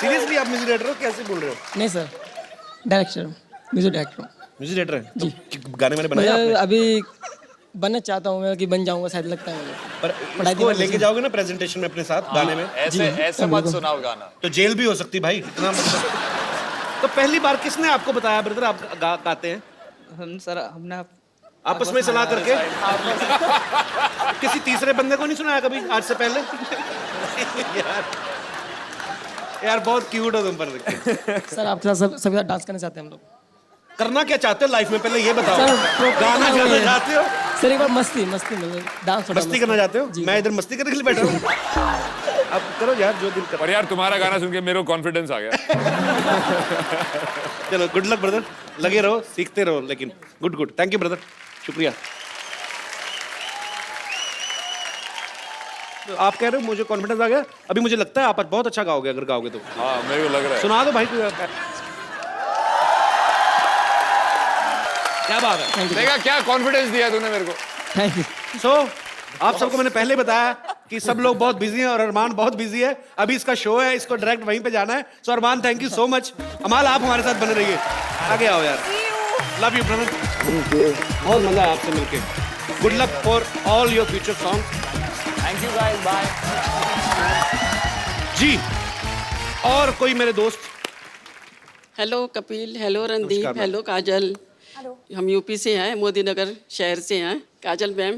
सीरियसली आप म्यूजिक डायरेक्टर हो? कैसे बोल रहे हो? नहीं सर, डायरेक्टर हूँ, म्यूजिक डायरेक्टर हूँ। म्यूजिक डायरेक्टर है जी। तो गाने मैंने बनाया आपने? अभी बनना चाहता हूँ मैं, कि बन जाऊंगा शायद, लगता है मुझे। पर इसको लेके जाओगे ना प्रेजेंटेशन में अपने साथ गाने में? ऐसे मत सुनाओ गाना, तो जेल भी हो सकती भाई, इतना मतलब। तो पहली बार किसने आपको बताया ब्रदर आप गाते हैं? सर हमने आपस में सलाह करके किसी तीसरे बंदे को नहीं सुनाया कभी आज से पहले? यार बहुत क्यूट हो तुम पर। सर आपके साथ सबके साथ डांस करना चाहते हैं हम लोग। करना क्या चाहते हो लाइफ में पहले ये बताओ। सर, गाना गाना चाहते हो? सर एक बार मस्ती में डांस मस्ती करना चाहते हो? मैं इधर मस्ती करने के लिए बैठा हूँ। अब करो यार जो दिल कर। पर यार तुम्हारा गाना सुन के मेरे को कॉन्फिडेंस आ गया। चलो गुड लक ब्रदर, लगे रहो सीखते रहो, लेकिन गुड थैंक यू ब्रदर, शुक्रिया। तो आप कह रहे हो मुझे कॉन्फिडेंस आ गया, अभी मुझे लगता है आप बहुत अच्छा गाओगे अगर गाओगे तो। हाँ मेरे को लग रहा है। सुना दो भाई क्या बात है। देखा क्या कॉन्फिडेंस दिया तूने मेरे को। Thank you. सो आप सबको मैंने पहले बताया कि सब लोग बहुत बिजी हैं और अरमान बहुत बिजी है। अभी इसका शो है, इसको डायरेक्ट वहीं पे जाना है। सो अरमान थैंक यू सो मच। अमाल आप हमारे साथ बने रहिए, आगे आओ यार। लव यू ब्रदर, बहुत मजा आया आपसे मिलके। Good luck for all your future song. Thank you guys, bye. जी और कोई मेरे दोस्त? Hello Kapil, hello Randeep, hello Kajal. हम यूपी से हैं, मोदी नगर शहर से हैं। काजल मैम,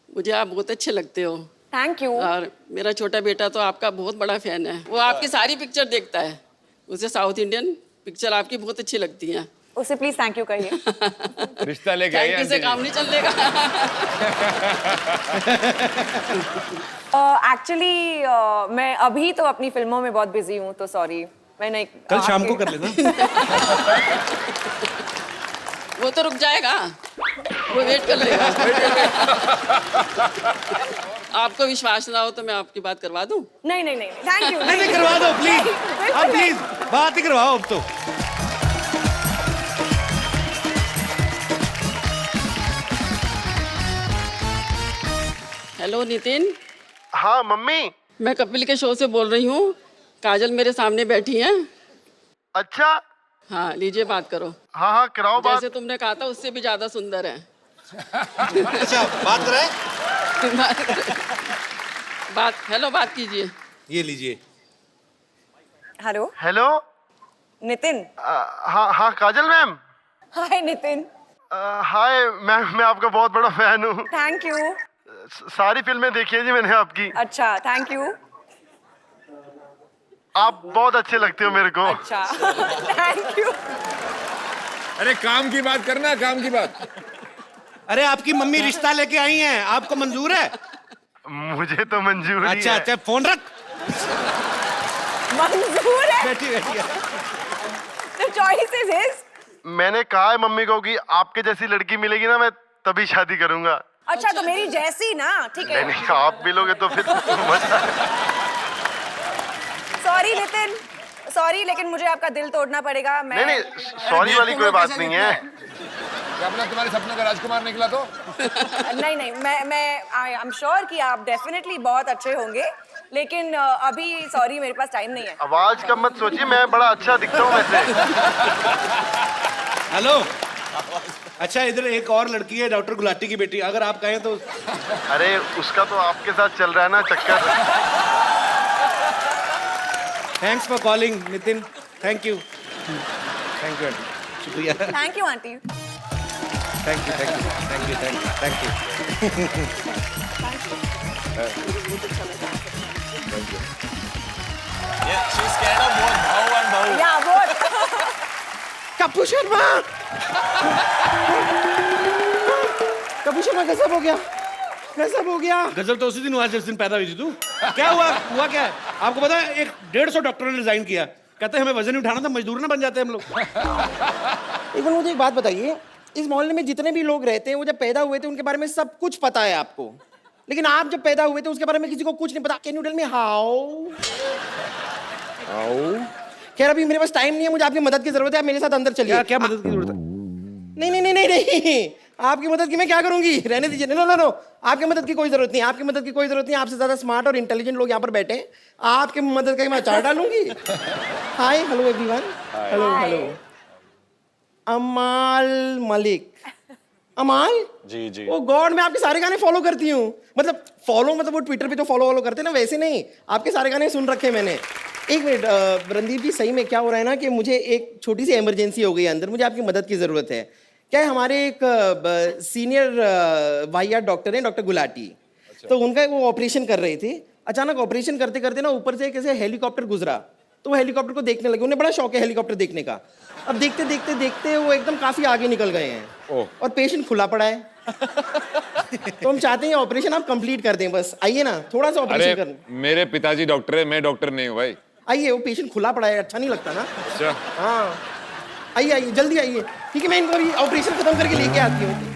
मुझे आप बहुत अच्छे लगते हो। Thank you. और मेरा छोटा बेटा तो आपका बहुत बड़ा फैन है, वो आपकी सारी पिक्चर देखता है। उसे साउथ इंडियन पिक्चर आपकी बहुत अच्छी लगती है। उसे प्लीज थैंक यू कहिए। रिश्ता लेके आई थैंक यू से काम नहीं चलेगा। एक्चुअली मैं अभी तो अपनी फिल्मों में बहुत बिजी हूँ, तो सॉरी मैं नहीं। कल शाम को कर लेना। वो तो रुक जाएगा, वो वेट कर लेगा। आपको विश्वास ना हो तो मैं आपकी बात करवा दूं? नहीं थैंक यू। नहीं करवा दो प्लीज, आप प्लीज बात ही करवाओ अब तो। हेलो नितिन। हाँ मम्मी। मैं कपिल के शो से बोल रही हूँ, काजल मेरे सामने बैठी हैं। अच्छा। हाँ लीजिए बात करो। हाँ कराओ बात। जैसे तुमने कहा था उससे भी ज्यादा सुंदर है। अच्छा बात करें? बात कीजिए। ये लीजिए। हेलो नितिन। हाँ काजल मैम। हाय नितिन। हाय मैम, मैं आपका बहुत बड़ा फैन हूँ। Thank you. सारी फिल्में देखी है जी मैंने आपकी। अच्छा थैंक यू। आप बहुत अच्छे लगते हो मेरे को। अच्छा थैंक यू। अरे काम की बात करना, काम की बात। अरे आपकी मम्मी रिश्ता लेके आई हैं, आपको मंजूर है? मुझे तो मंजूर है। अच्छा फोन रख। मंजूर है? बैठी The choice is his। मैंने कहा है मम्मी को कि आपके जैसी लड़की मिलेगी ना मैं तभी शादी करूंगा। अच्छा तो मेरी जैसी ना, ठीक है। नहीं आप मिलोगे तो फिर सॉरी नितिन, सॉरी लेकिन मुझे आपका दिल तोड़ना पड़ेगा। मैं नहीं सॉरी वाली कोई बात नहीं है। अपना तुम्हारे सपनों का राजकुमार निकला तो? नहीं मैं आई एम श्योर कि आप डेफिनेटली बहुत अच्छे होंगे, लेकिन अभी सॉरी मेरे पास टाइम नहीं है। आवाज का मत सोचिए, मैं बड़ा अच्छा दिखता हूँ वैसे। हेलो। अच्छा इधर एक और लड़की है, डॉक्टर गुलाटी की बेटी, अगर आप कहें तो। अरे उसका तो आपके साथ चल रहा है ना चक्कर। Thanks for calling Nitin, thank you aunty, शुक्रिया। Thank you aunty. Thank you. Kapoor Sharma. Kapoor Sharma गजब हो गया। गजब तो उसी दिन हुआ जिस दिन पैदा हुई थी तू। क्या हुआ क्या है? आपको पता है 150 डॉक्टरों ने रिजाइन किया, कहते हैं हमें वजन नहीं उठाना था, मजदूर ना बन जाते हम लोग। एक बार मुझे एक बात बताइए, इस मोहल्ले में जितने भी लोग रहते हैं वो जब पैदा हुए थे उनके बारे में सब कुछ पता है आपको, लेकिन आप जब पैदा हुए थे उसके बारे में किसी को कुछ नहीं पता। Can you tell me how? खैर अभी मेरे पास टाइम नहीं है, मुझे आपकी मदद की जरूरत है। आप मेरे साथ अंदर चलिए। क्या मदद की जरूरत है? नहीं, आपकी मदद की मैं क्या करूंगी, रहने दीजिए। नो, आपकी मदद की कोई जरूरत नहीं। आपसे ज्यादा स्मार्ट और इंटेलिजेंट लोग यहाँ पर बैठे हैं, आपकी मदद का मैं अचार डालूंगी। Hi hello everyone. हेलो। अमाल मलिक। अमाल जी ओ गॉड, मैं आपके सारे गाने फॉलो करती हूँ। मतलब वो ट्विटर पे तो फॉलो करते हैं ना, वैसे नहीं, आपके सारे गाने सुन रखे मैंने। एक मिनट रणदीप जी, सही में क्या हो रहा है ना कि मुझे एक छोटी सी इमरजेंसी हो गई है अंदर, मुझे आपकी मदद की ज़रूरत है। क्या है, हमारे एक सीनियर वाहियात डॉक्टर हैं, डॉक्टर गुलाटी। तो उनका वो ऑपरेशन कर रहे थे, अचानक ऑपरेशन करते करते ना ऊपर से कैसे हेलीकॉप्टर गुजरा, तो वो हेलीकॉप्टर को देखने लगे। उन्हें बड़ा शौक है हेलीकॉप्टर देखने का। अब देखते देखते देखते वो एकदम काफी आगे निकल गए हैं और पेशेंट खुला पड़ा है। तो हम चाहते हैं ऑपरेशन आप कंप्लीट कर दें, बस आइए ना, थोड़ा सा ऑपरेशन कर। मेरे पिताजी डॉक्टर है, मैं डॉक्टर नहीं हूँ भाई। आइए, वो पेशेंट खुला पड़ा है, अच्छा नहीं लगता ना। अच्छा हाँ, आइए आइए, जल्दी आइए। ठीक है, मैं इनको ऑपरेशन खत्म करके लेके आती हूँ।